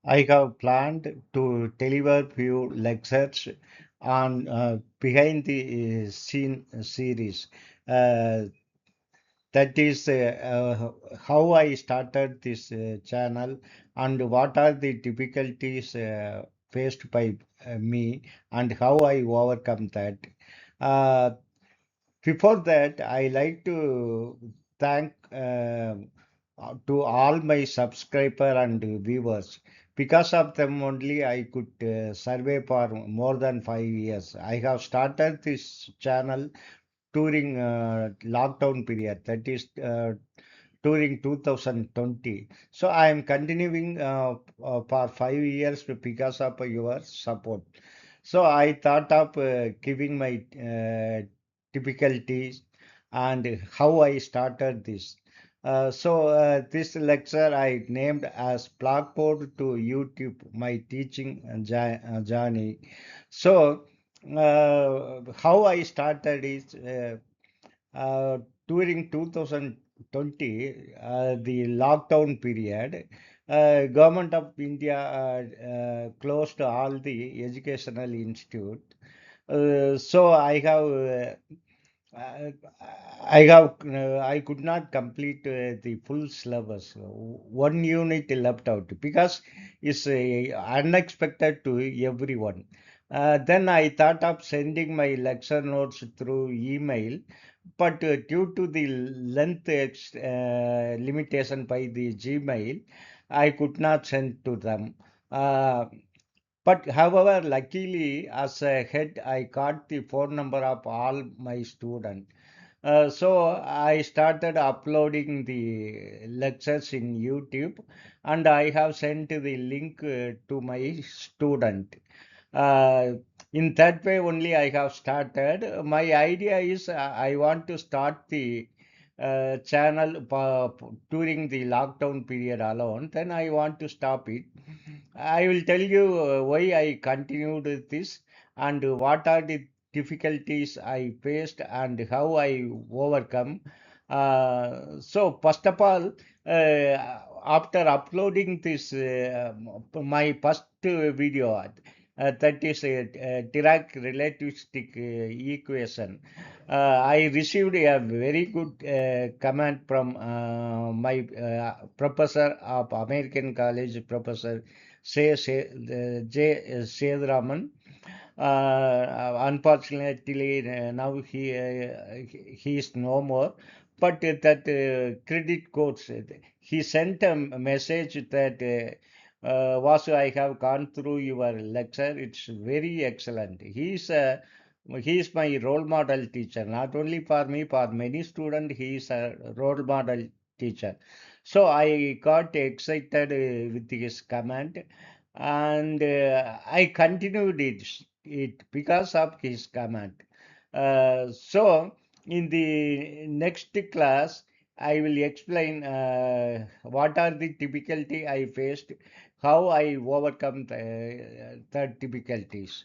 I have planned to deliver few lectures on behind the scene series. Uh, that is how I started this channel and what are the difficulties faced by me and how I overcome that. Uh, Before that, I like to thank to all my subscriber and viewers. Because of them only, I could survey for more than 5 years. I have started this channel during lockdown period, that is during 2020. So I am continuing for 5 years because of your support. So I thought of giving my difficulties and how I started this. This lecture I named as Blackboard to YouTube, my teaching journey. So how I started is uh, during 2020, the lockdown period, government of India closed all the educational institute. So uh, I could not complete the full syllabus. One unit left out because it's unexpected to everyone. Then I thought of sending my lecture notes through email, but due to the length limitation by the Gmail, I could not send to them. Uh, but however, luckily, as a head, I got the phone number of all my students. So I started uploading the lectures in YouTube, and I have sent the link to my student. Uh, in that way only I have started. My idea is I want to start the channel during the lockdown period alone. Then I want to stop it. I will tell you why I continued this and what are the difficulties I faced and how I overcome. So first of all, after uploading this my first video, that is a Dirac relativistic equation. I received a very good comment from my professor of American College, Professor J. Sethuraman. Unfortunately, now he is no more. But that credit quotes, he sent a message that Vasu, I have gone through your lecture. It's very excellent. He is my role model teacher, not only for me, for many students. He is a role model teacher. So I got excited with his comment, and I continued it because of his comment. So in the next class, I will explain what are the difficulty I faced, how I overcome the difficulties.